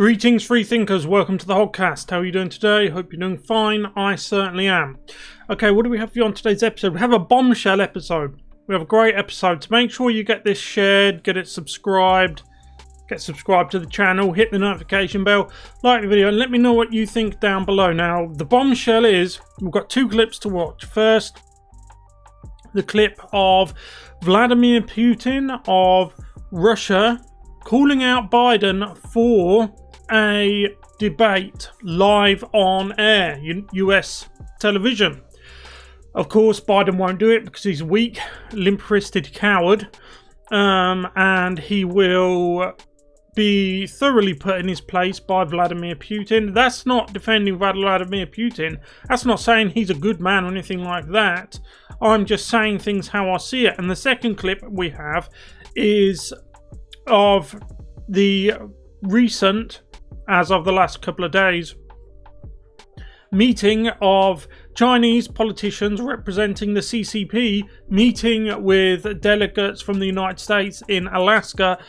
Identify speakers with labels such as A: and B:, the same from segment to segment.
A: Greetings, free thinkers. Welcome to the Hoggcast. How are you doing today? Hope you're doing fine. I certainly am. Okay, what do we have for you on today's episode? We have a bombshell episode. We have a great episode. So make sure you get this shared, get it subscribed, get subscribed to the channel, hit the notification bell, like the video, and let me know what you think down below. Now, the bombshell is, we've got two clips to watch. First, the clip of Vladimir Putin of Russia calling out Biden for a debate live on air, US television. Of course, Biden won't do it because he's a weak, limp-wristed coward, and he will be thoroughly put in his place by Vladimir Putin. That's not defending Vladimir Putin. That's not saying he's a good man or anything like that. I'm just saying things how I see it. And the second clip we have is of the recent, as of the last couple of days, meeting of Chinese politicians representing the CCP meeting with delegates from the United States in Alaska,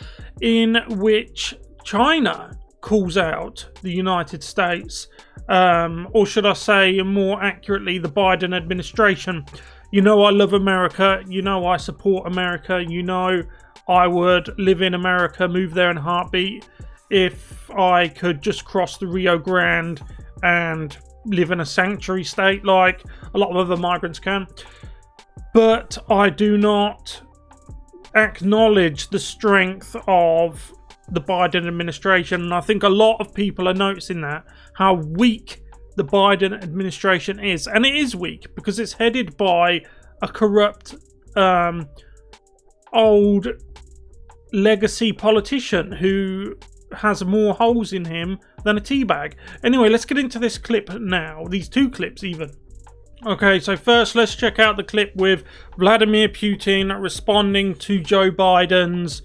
A: in which China calls out the United States, or should I say more accurately, the Biden administration. You know I love America, you know I support America, you know I would live in America, move there in a heartbeat if I could just cross the Rio Grande and live in a sanctuary state like a lot of other migrants can. But I do not acknowledge the strength of the Biden administration, and I think a lot of people are noticing that, how weak the Biden administration is. And it is weak because it's headed by a corrupt old legacy politician who has more holes in him than a teabag. Anyway, let's get into this clip now. These two clips even. Okay, so first let's check out the clip with Vladimir Putin responding to Joe Biden's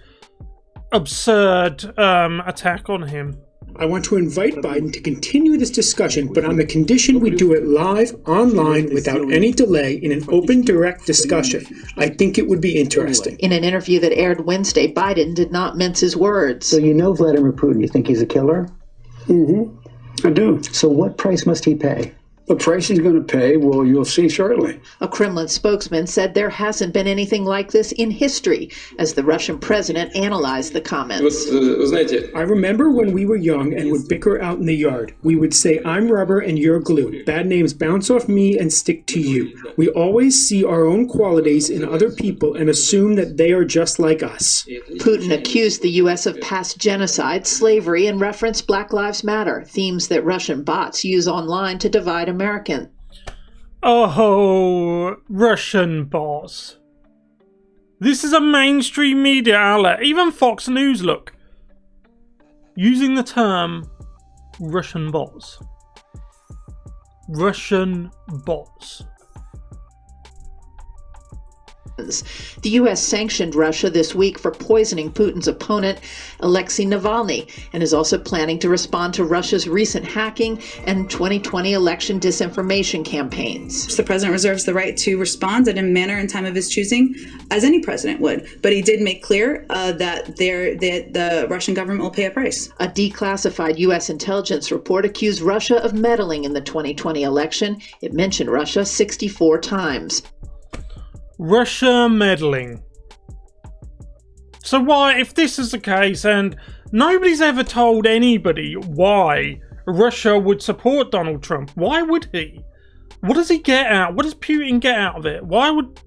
A: absurd attack on him.
B: I want to invite Biden to continue this discussion, but on the condition we do it live, online, without any delay, in an open, direct discussion. I think it would be interesting.
C: In an interview that aired Wednesday, Biden did not mince his words.
D: So you know Vladimir Putin. You think he's a killer?
E: I do.
D: So what price must he pay?
E: The price he's going to pay, well, you'll see shortly.
C: A Kremlin spokesman said there hasn't been anything like this in history, as the Russian president analyzed the comments.
B: I remember when we were young and would bicker out in the yard. We would say, I'm rubber and you're glue. Bad names bounce off me and stick to you. We always see our own qualities in other people and assume that they are just like us.
C: Putin accused the U.S. of past genocide, slavery, and referenced Black Lives Matter, themes that Russian bots use online to divide American.
A: Oh, Russian bots. This is a mainstream media outlet. Even Fox News, look, using the term Russian bots. Russian bots.
C: The U.S. sanctioned Russia this week for poisoning Putin's opponent, Alexei Navalny, and is also planning to respond to Russia's recent hacking and 2020 election disinformation campaigns.
F: The president reserves the right to respond in a manner and time of his choosing, as any president would. But he did make clear that the Russian government will pay a price.
C: A declassified U.S. intelligence report accused Russia of meddling in the 2020 election. It mentioned Russia 64 times.
A: Russia meddling. So why, if this is the case, and nobody's ever told anybody why Russia would support Donald Trump, why would he? What does he get out? What does Putin get out of it? Why would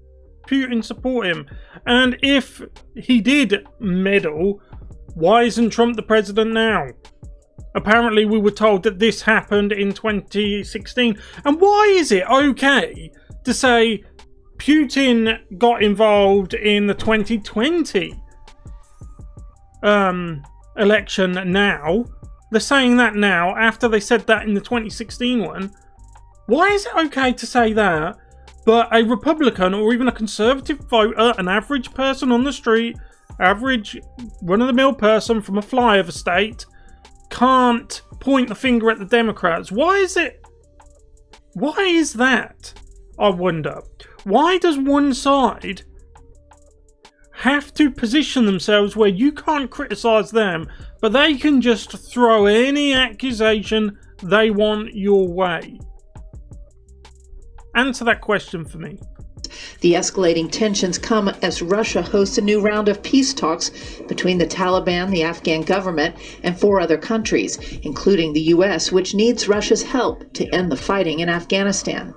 A: Putin support him? And if he did meddle, why isn't Trump the president now? Apparently we were told that this happened in 2016. And why is it okay to say Putin got involved in the 2020 election now? They're saying that now after they said that in the 2016 one. Why is it okay to say that, but a Republican or even a conservative voter, an average person on the street, average run-of-the-mill person from a flyover state, can't point the finger at the Democrats? Why is it? Why is that? I wonder. Why does one side have to position themselves where you can't criticize them, but they can just throw any accusation they want your way. Answer that question for me.
C: The escalating tensions come as Russia hosts a new round of peace talks between the Taliban, the Afghan government, and 4 other countries, including the U.S., which needs Russia's help to end the fighting in Afghanistan.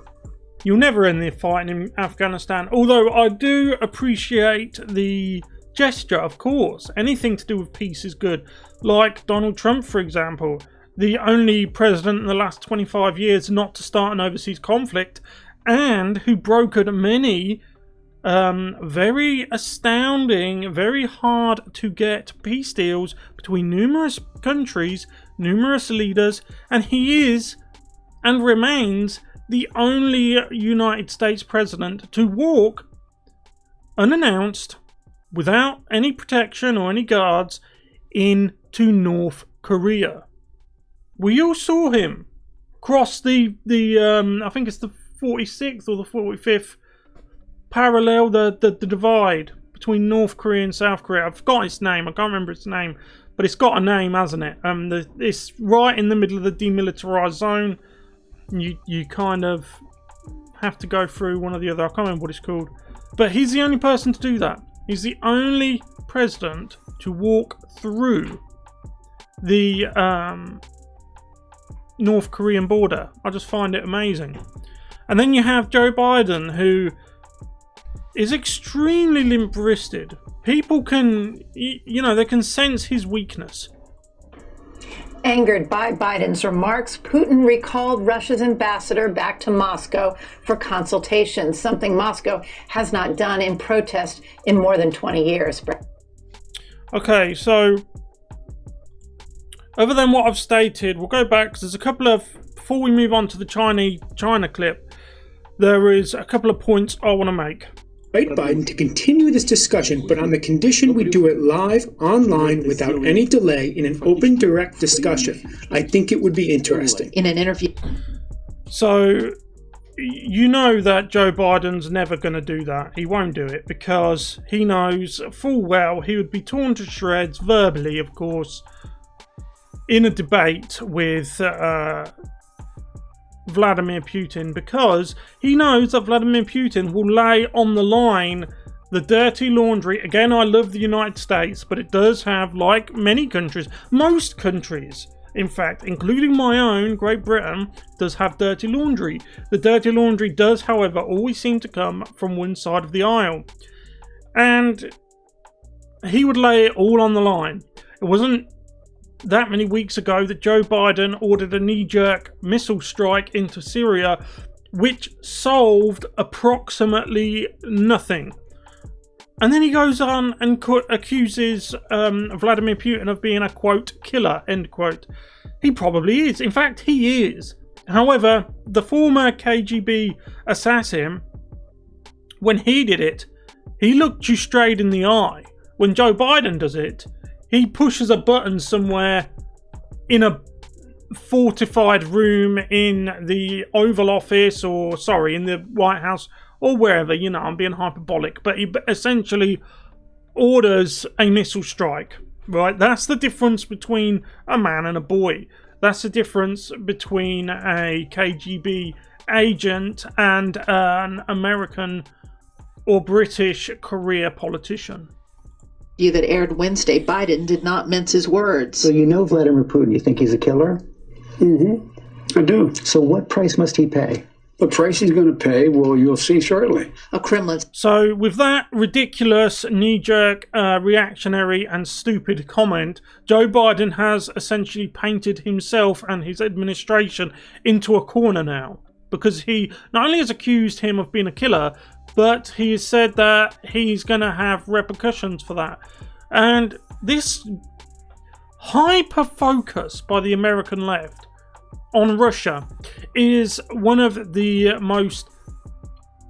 A: You'll never end the fighting in Afghanistan, although I do appreciate the gesture, of course. Anything to do with peace is good. Like Donald Trump, for example, the only president in the last 25 years not to start an overseas conflict, and who brokered many very astounding, very hard to get peace deals between numerous countries, numerous leaders, and he is and remains the only United States president to walk unannounced, without any protection or any guards, into North Korea. We all saw him cross the I think it's the 46th or the 45th parallel, the divide between North Korea and South Korea. I've forgot its name. I can't remember its name, but it's got a name, hasn't it? It's right in the middle of the demilitarized zone. You kind of have to go through one or the other. I can't remember what it's called, but he's the only person to do that. He's the only president to walk through the North Korean border. I just find it amazing. And then you have Joe Biden, who is extremely limp-wristed. People can, they can sense his weakness.
G: Angered by Biden's remarks, Putin recalled Russia's ambassador back to Moscow for consultations, something Moscow has not done in protest in more than 20 years.
A: Okay, so other than what I've stated, we'll go back because there's a couple of, before we move on to the China clip, there is a couple of points I want to make.
B: Invite Biden to continue this discussion, but on the condition we do it live, online, without any delay, in an open, direct discussion. I think it would be interesting.
C: In an interview.
A: So, you know that Joe Biden's never going to do that. He won't do it because he knows full well he would be torn to shreds, verbally, of course, in a debate with Vladimir Putin, because he knows that Vladimir Putin will lay on the line the dirty laundry. Again, I love the United States, but it does have, like many countries, most countries, in fact, including my own, Great Britain, does have dirty laundry. The dirty laundry does, however, always seem to come from one side of the aisle. And he would lay it all on the line. It wasn't that many weeks ago that Joe Biden ordered a knee-jerk missile strike into Syria, which solved approximately nothing. And then he goes on and accuses Vladimir Putin of being a, quote, killer, end quote. He probably is. In fact, he is. However, the former KGB assassin, when he did it, he looked you straight in the eye. When Joe Biden does it, he pushes a button somewhere in a fortified room in the Oval Office, or in the White House, or wherever. I'm being hyperbolic, but he essentially orders a missile strike, right? That's the difference between a man and a boy. That's the difference between a KGB agent and an American or British career politician.
C: That aired Wednesday, Biden did not mince his words.
D: So you know Vladimir Putin. You think he's a killer?
E: Mm-hmm. I do.
D: So what price must he pay?
E: The price he's going to pay, well, you'll see shortly.
C: A Kremlin.
A: So with that ridiculous, knee-jerk, reactionary and stupid comment, Joe Biden has essentially painted himself and his administration into a corner now. Because he not only has accused him of being a killer, but he has said that he's going to have repercussions for that. And this hyper-focus by the American left on Russia is one of the most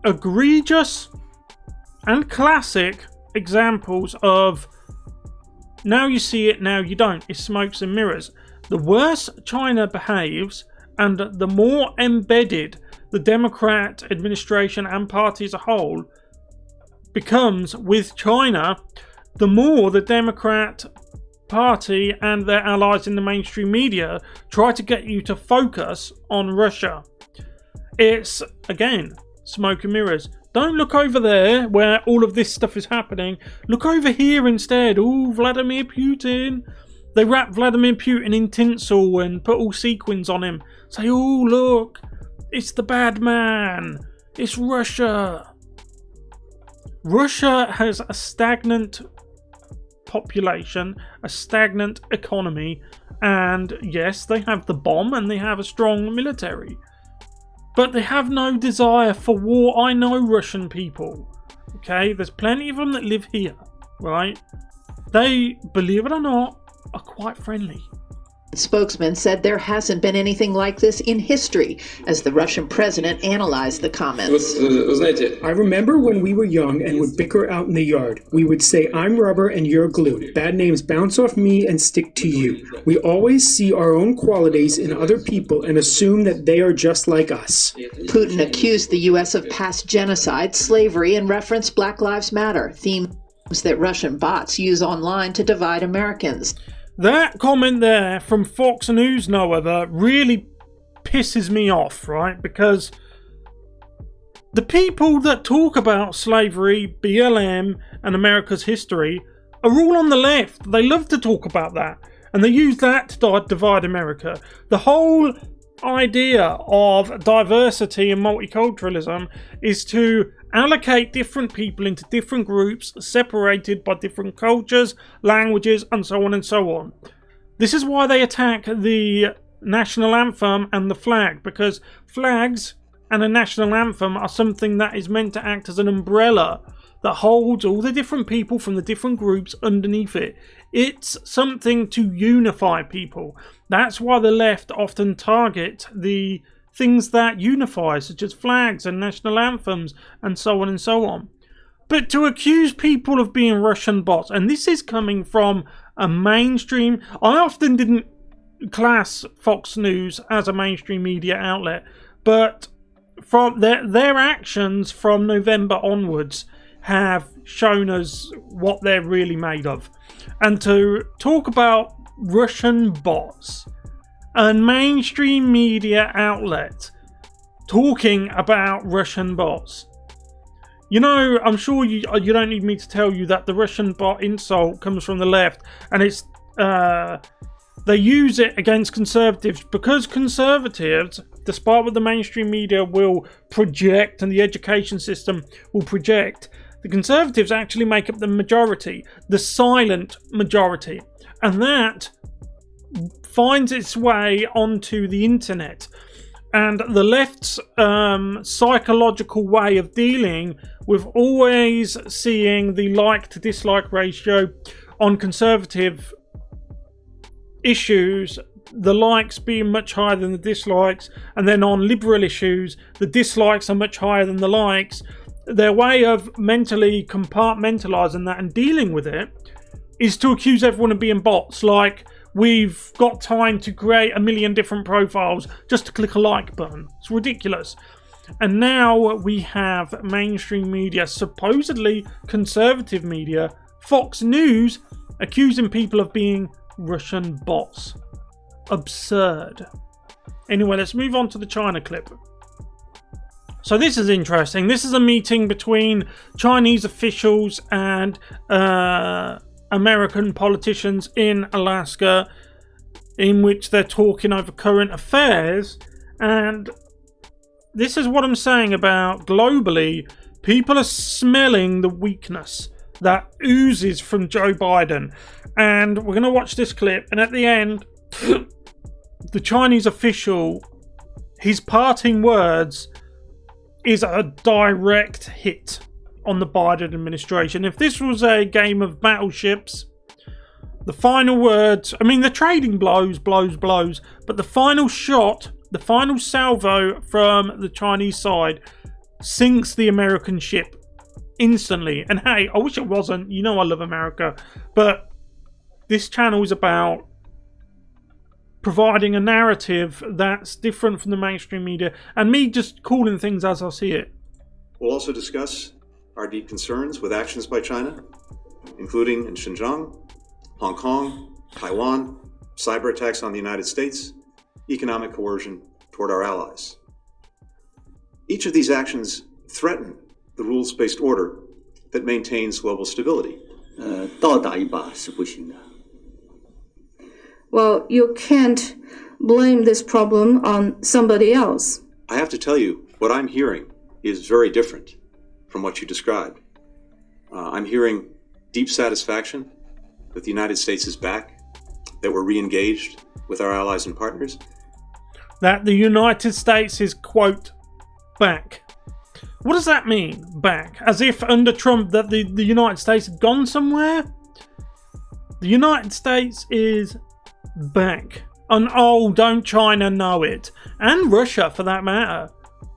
A: egregious and classic examples of now you see it, now you don't. It's smokes and mirrors. The worse China behaves and the more embedded the Democrat administration and party as a whole becomes with China, the more the Democrat Party and their allies in the mainstream media try to get you to focus on Russia. It's, again, smoke and mirrors. Don't look over there where all of this stuff is happening. Look over here instead. Ooh, Vladimir Putin. They wrap Vladimir Putin in tinsel and put all sequins on him. Say, oh, look, it's the bad man. It's Russia. Russia has a stagnant population, a stagnant economy, and yes, they have the bomb and they have a strong military. But they have no desire for war. I know Russian people. Okay, there's plenty of them that live here, right? They, believe it or not, are quite friendly.
C: Spokesman said there hasn't been anything like this in history as the Russian president analyzed the comments.
B: I remember when we were young and would bicker out in the yard. We would say, I'm rubber and you're glue. Bad names bounce off me and stick to you. We always see our own qualities in other people and assume that they are just like us.
C: Putin accused the U.S. of past genocide, slavery, and referenced Black Lives Matter, themes that Russian bots use online to divide Americans.
A: That comment there from Fox News, however, really pisses me off, right? Because the people that talk about slavery, BLM, and America's history are all on the left. They love to talk about that. And they use that to divide America. The whole idea of diversity and multiculturalism is to allocate different people into different groups separated by different cultures, languages, and so on and so on. This is why they attack the national anthem and the flag, because flags and a national anthem are something that is meant to act as an umbrella that holds all the different people from the different groups underneath it. It's something to unify people. That's why the left often target the things that unify, such as flags and national anthems and so on and so on. But to accuse people of being Russian bots, and this is coming from a mainstream... I often didn't class Fox News as a mainstream media outlet, but from their actions from November onwards have shown us what they're really made of. And to talk about Russian bots, a mainstream media outlet talking about Russian bots. You know, I'm sure you don't need me to tell you that the Russian bot insult comes from the left, and it's they use it against conservatives because conservatives, despite what the mainstream media will project and the education system will project, the conservatives actually make up the majority, the silent majority, and that finds its way onto the internet. And the left's psychological way of dealing with always seeing the like to dislike ratio on conservative issues, the likes being much higher than the dislikes, and then on liberal issues, the dislikes are much higher than the likes. Their way of mentally compartmentalizing that and dealing with it is to accuse everyone of being bots. Like, we've got time to create a million different profiles just to click a like button. It's ridiculous. And now we have mainstream media, supposedly conservative media, Fox News, accusing people of being Russian bots. Absurd. Anyway, let's move on to the China clip. So this is interesting. This is a meeting between Chinese officials and American politicians in Alaska, in which they're talking over current affairs. And this is what I'm saying about globally, people are smelling the weakness that oozes from Joe Biden. And we're going to watch this clip, and at the end, the Chinese official, his parting words is a direct hit on the Biden administration. If this was a game of battleships, the final words, I mean, the trading blows, but the final shot, the final salvo from the Chinese side sinks the American ship instantly. And hey, I wish it wasn't. You know I love America. But this channel is about providing a narrative that's different from the mainstream media and me just calling things as I see it.
H: We'll also discuss our deep concerns with actions by China, including in Xinjiang, Hong Kong, Taiwan, cyber attacks on the United States, economic coercion toward our allies. Each of these actions threaten the rules-based order that maintains global stability.
I: 倒打一把是不行的。
J: Well, you can't blame this problem on somebody else.
H: I have to tell you, what I'm hearing is very different from what you described. I'm hearing deep satisfaction that the United States is back, that we're re-engaged with our allies and partners.
A: That the United States is, quote, back. What does that mean, back? As if under Trump that the United States had gone somewhere? The United States is back. And oh, don't China know it? And Russia, for that matter.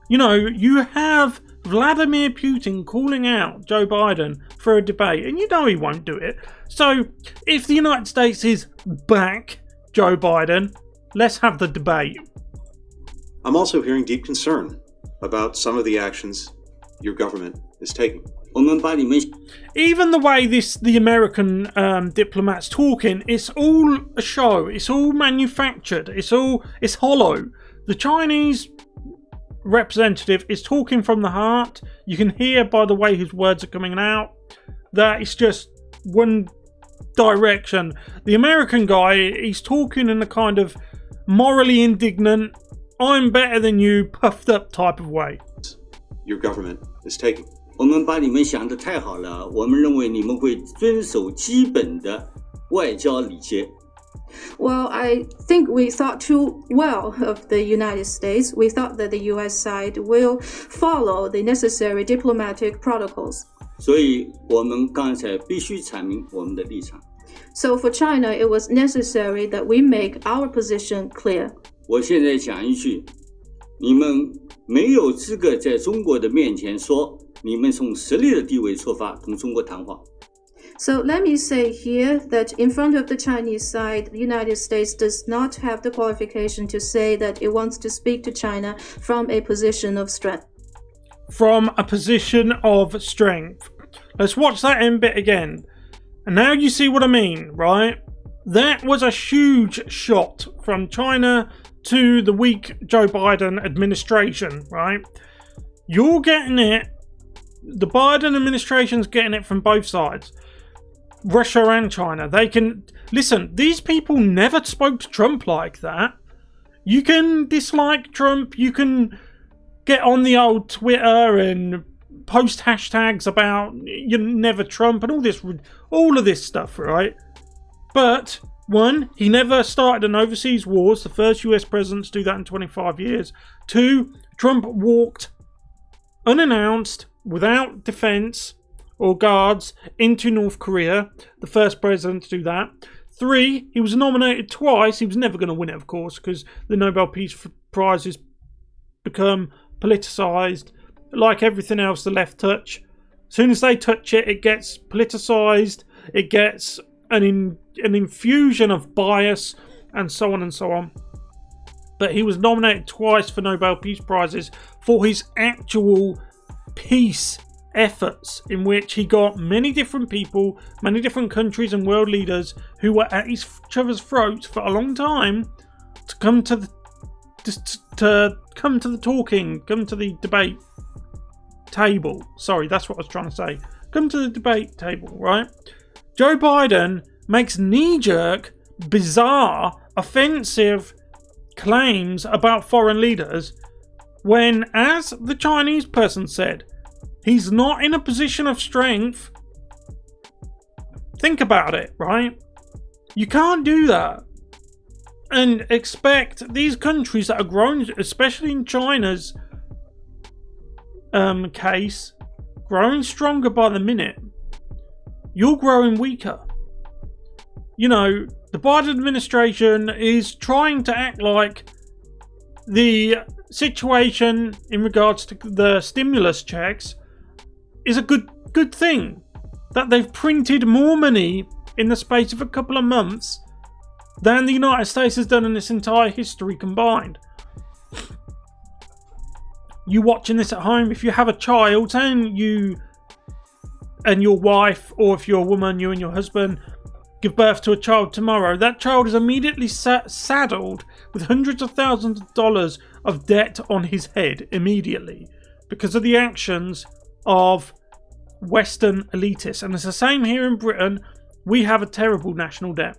A: You know, you have Vladimir Putin calling out Joe Biden for a debate, and you know he won't do it. So, if the United States is back, Joe Biden, let's have the debate.
H: I'm also hearing deep concern about some of the actions your government is taking.
A: Even the way the American diplomats talking, it's all a show. It's all manufactured. It's hollow. The Chinese representative is talking from the heart. You can hear by the way his words are coming out that it's just one direction. The American guy, he's talking in a kind of morally indignant, I'm better than you, puffed up type of way.
H: Your government is taking.
I: 我们把你们想得太好了，我们认为你们会遵守基本的外交礼节。
J: Well, I think we thought too well of the United States. We thought that the US side will follow the necessary diplomatic protocols.
I: 所以我们刚才必须阐明我们的立场。
J: So for China, it was necessary that we make our position clear.
I: 我现在讲一句，你们没有资格在中国的面前说你们从实力的地位出发同中国谈话。
J: So let me say here that in front of the Chinese side, the United States does not have the qualification to say that it wants to speak to China from a position of strength.
A: From a position of strength. Let's watch that end bit again. And now you see what I mean, right? That was a huge shot from China to the weak Joe Biden administration, right? You're getting it. The Biden administration's getting it from both sides. Russia and China. They can... Listen, these people never spoke to Trump like that. You can dislike Trump. You can get on the old Twitter and post hashtags about you never Trump and all of this stuff, right? But, one, he never started an overseas war. It's the first US president to do that in 25 years. Two, Trump walked unannounced, without defense or guards, into North Korea, the first president to do that. Three, he was nominated twice. He was never going to win it, of course, because the Nobel Peace Prize has become politicised. Like everything else the left touch, as soon as they touch it, it gets politicised. It gets an infusion of bias, and so on and so on. But he was nominated twice for Nobel Peace Prizes for his actual peace efforts, in which he got many different people, many different countries and world leaders who were at each other's throats for a long time to come to the debate table. Sorry, that's what I was trying to say. Come to the debate table, right? Joe Biden makes knee-jerk, bizarre, offensive claims about foreign leaders when, as the Chinese person said, he's not in a position of strength. Think about it, right? You can't do that and expect these countries that are growing, especially in China's case, growing stronger by the minute. You're growing weaker. You know, the Biden administration is trying to act like the situation in regards to the stimulus checks is a good thing. That they've printed more money in the space of a couple of months than the United States has done in its entire history combined. You watching this at home, if you have a child and you and your wife, or if you're a woman, you and your husband, give birth to a child tomorrow, that child is immediately saddled with hundreds of thousands of dollars of debt on his head immediately because of the actions of Western elitists. And it's the same here in Britain. We have a terrible national debt.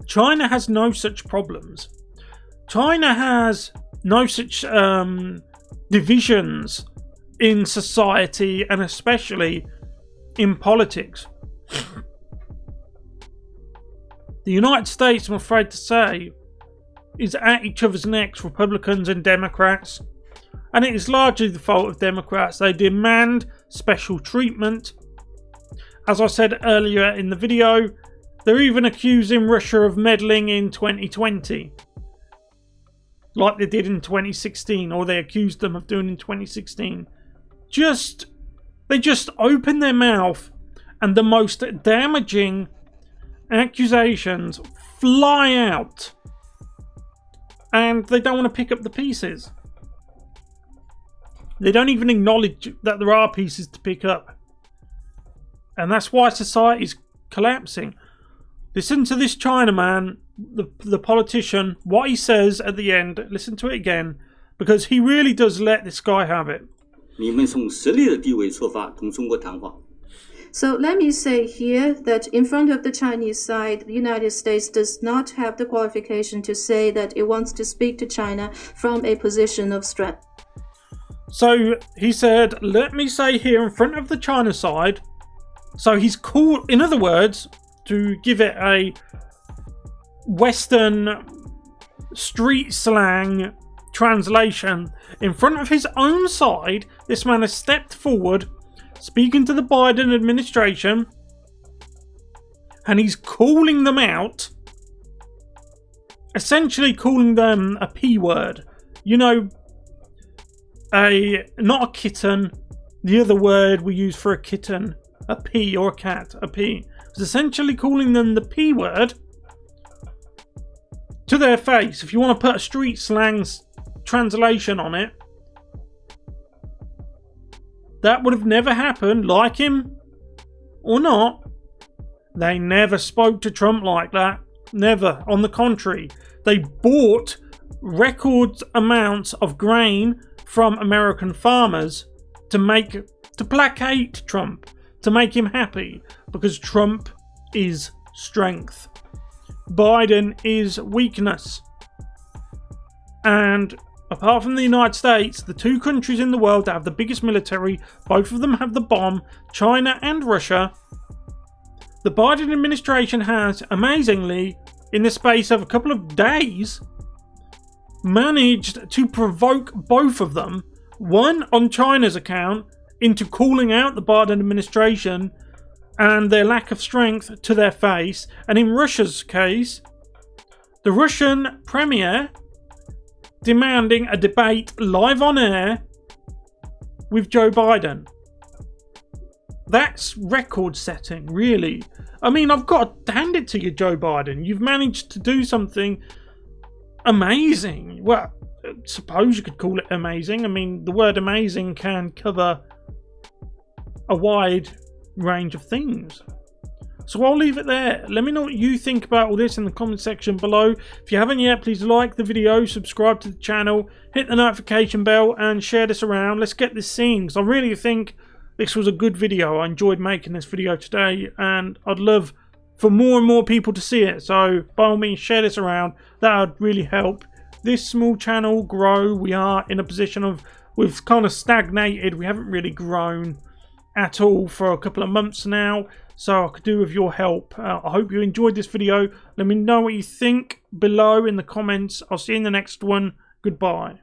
A: China has no such problems. China has no such divisions in society, and especially in politics. The United States, I'm afraid to say, is at each other's necks, Republicans and Democrats, and it is largely the fault of Democrats. They demand special treatment. As I said earlier in the video, they're even accusing Russia of meddling in 2020, like they did in 2016, or they accused them of doing in 2016. They just open their mouth and the most damaging accusations fly out, and they don't want to pick up the pieces. They don't even acknowledge that there are pieces to pick up, and that's why society is collapsing. Listen to this Chinaman, the politician, what he says at the end. Listen to it again, because he really does let this guy have it.
I: 你们从实力的地位出发同中国谈话。
J: So let me say here that in front of the Chinese side, the United States does not have the qualification to say that it wants to speak to China from a position of strength.
A: So he said, let me say here in front of the China side. So he's cool, in other words, to give it a Western street slang translation, in front of his own side, this man has stepped forward, speaking to the Biden administration, and he's calling them out, essentially calling them a P word. You know, not a kitten, the other word we use for a kitten, a P, or a cat, a P. He's essentially calling them the P word to their face. If you want to put a street slang translation on it, that would have never happened, like him or not. They never spoke to Trump like that. Never. On the contrary, they bought record amounts of grain from American farmers to placate Trump, to make him happy, because Trump is strength. Biden is weakness. And apart from the United States, the two countries in the world that have the biggest military, both of them have the bomb, China and Russia. The Biden administration has, amazingly, in the space of a couple of days, managed to provoke both of them, one on China's account, into calling out the Biden administration and their lack of strength to their face, and in Russia's case, the Russian premier demanding a debate live on air with Joe Biden. That's record setting, really. I mean, I've got to hand it to you, Joe Biden. You've managed to do something amazing. Well, I suppose you could call it amazing. I mean, the word amazing can cover a wide range of things. So I'll leave it there. Let me know what you think about all this in the comment section below. If you haven't yet, please like the video, subscribe to the channel, hit the notification bell, and share this around. Let's get this seen, because I really think this was a good video. I enjoyed making this video today, and I'd love for more and more people to see it. So by all means, share this around. That would really help this small channel grow. We are in a position of, we've kind of stagnated. We haven't really grown at all for a couple of months now, so I could do with your help. I hope you enjoyed this video. Let me know what you think below in the comments. I'll see you in the next one. Goodbye.